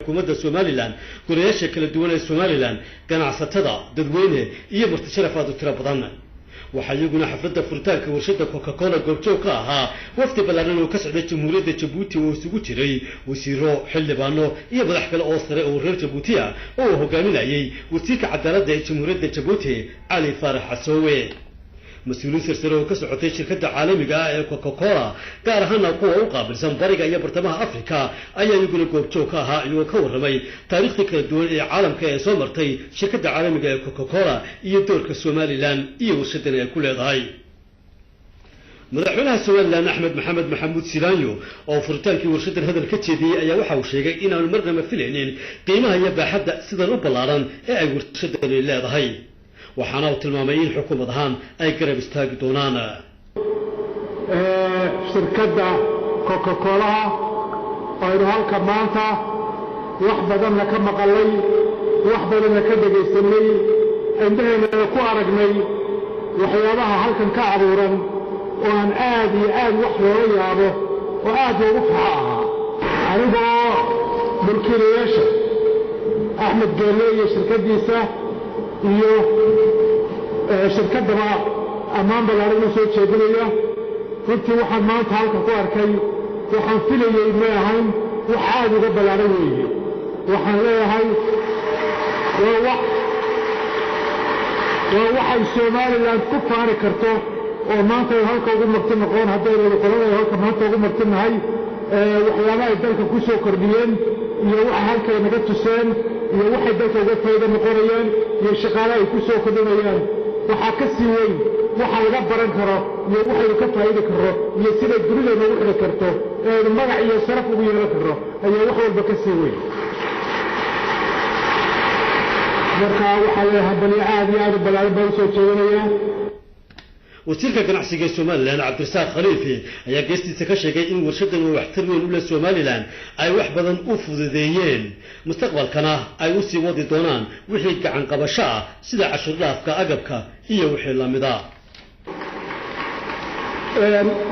xukuumadda Somaliland golayaasha kala duwan ee Somaliland ganacsatada dadweyne iyo marti sharafaad u tiro badan waxa iyaguna xafladda furitaanka warshada Coca-Cola goobjoog ka ahaa wafdi ballaaran oo ka socday Jamhuuriyadda Djibouti oo isugu jiray wasiiro xildhibaano iyo madax kale oo sare oo reer Djibouti ah oo hogaaminayay wasiirka cadaaladda ee Jamhuuriyadda Djibouti Ali Farax Asowe مسؤولين سرسروا كسعتي شركة عالمية كوكاكولا كارهنا قوة وقابل سنبريغا يبرتمها أفريقيا أي يقول كوبتوكا ها يوكور رمي تاريخ الدول العالم كيسومرتي شركة عالمية كوكاكولا يدور كسومالي لان يوشدنا كل هاي مدحونها سوالان أحمد محمود سيلانيو أو فرتان كي ورشد هذا الكتشدي أي وحا وشيغا إنا المرغم في العنين قيمها يبا حد سيدان وبلاران أي ورشد لله هاي waxaana uu tilmaamay in xukuumadahan ay garab istaagi doonaan shirkadda Coca-Cola oo halka maanta wax badan ka maqalay wax badan ka dhageysanay indhaheena ku aragnay waxyaabaha halkan ka abuuran oo aan aad iyo aad wax loo yaabo oo aad ugu faaca anigoo mulkiilayaasha Ahmed Geele iyo shirkadiisa iyo shirkadda ammaan ballaaran soo jeedinaya runtii waxaan maanta halka ku arkay waxaan filayay ma ahayn wax aad uga ballaaran weeye waxaan leeyahay waa waxay Somaliland ku faari karto oo maanta halka ugu marti noqon haddii ay qolada halka maanta ugu martinahay waxyaabaha ay dalka ku soo kordhiyeen iyo waxa halka naga tuseen iyo waxay dalka uga faa'iido noqonayaan iyo shaqaalaha ay ku soo kordhinayaan waxa ka sii weyn waxa laga baran karo iyo waxa ka faa'iido karo iyo sida dunida loogu xidhi karto ee magac iyo sharaf ugu yeelan karo ayaa wax walba ka sii weyn marka waxa leeyahay bali aad iyo aad ballaaran soo jeedinaya wasiirka ganacsiga Somaliland Cabdirasaaq Khaliifi ayaa geestiisa ka sheegay in warshadan uu waxtar weyn u leeyahay Somaliland ay wax badan u fududeeyeen mustaqbalkana ay u sii wadi doonaan wixii gacan qabasho ah sida cashuur dhaafka agabka iyo wixii la mid ah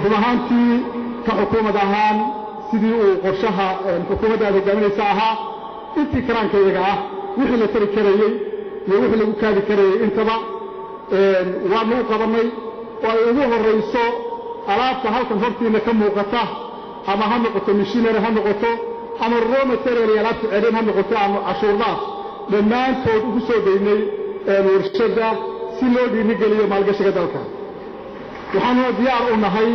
rumaantii ka xukuumad ahaan sidii uu qorshaha xukuumadda hogaaminaysa ahaa intii karaankeega ah wixii la tari karayay iyo wixii lagu kaadi karayay intaba waa noo qabanay oo ugu horeyso alaabta halkan hortiina ka muuqata ama ha noqoto machinery ha noqoto ama raw material alaabta ceelin ha noqoto ama cashuurdaaf dhammaantood ugu soo deynay warshada si loo dhiirigeliyo maalgashiga dalka waxaanu diyaar u nahay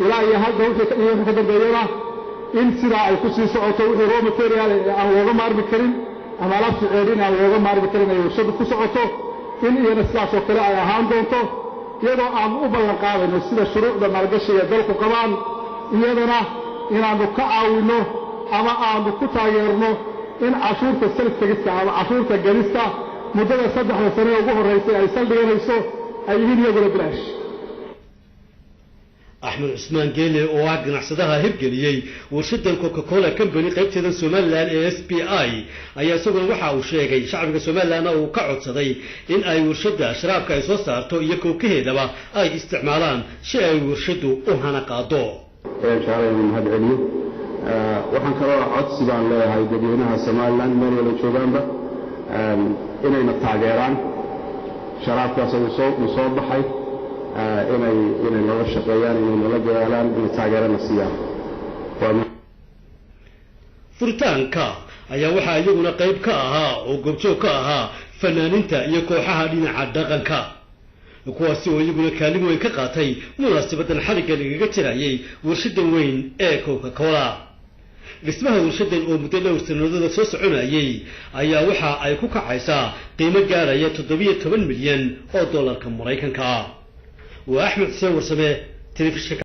ilaa iyo hadda wixii ka dambeeyay in sidaa ay ku sii socoto wixii raw material aan looga maarmi karin ama alaabta ceelin aan looga maarmi karin ay warshadu ku socoto in iyana sidaas oo kale ay ahaan doonto iyadoo aan u ballan qaadayno sida shuruucda maalgashiga dalku qabaan iyadana inaanu ka caawino ama aanu ku taageerno in cashuurta self-tagista ama cashuurta galista muddada 3 sano ugu horeysay ay saldhiganayso ay yihiin iyaguna bilaash أحمد عثمان جيلي وواحد نحصدها هبجليي ورشدة كوكاكولا كمباني قيبتها سوماليلاند SPI أي سوق وحا وشيغي شعبك سوماليلاند وكعد صدي إن أي ورشدة شرابك أي صوصارتو يكو كهيدبا أي استعمالان شيء ورشدو وهانا قادو شعرين من هاد عليو وحن كرا عدسي بان لها هاي قديونها سوماليلاند مالي ولا شوغان با إنay نتاقيران شرابك يصوب بحي inay nala shaqeeyaan inay nala dadaalaan in taageerana siiyaan furitaanka ayaa waxa iyaguna qayb ka ahaa oo goobjoog ka ahaa fanaaninta iyo kooxaha dhinaca dhaqanka kuwaasi oo iyaguna kaalin weyn ka qaatay munaasabaddan xariga lagaga jirayay warshadan weyn ee Coca-Cola dhismaha warshadan oo muddo dhowr sanadood soo soconayay ayaa waxa ay ku kacaysaa qiimo gaaraya 17 milyan oo dollarka Mareykanka وأحمد حسين ورسمه تلفزيون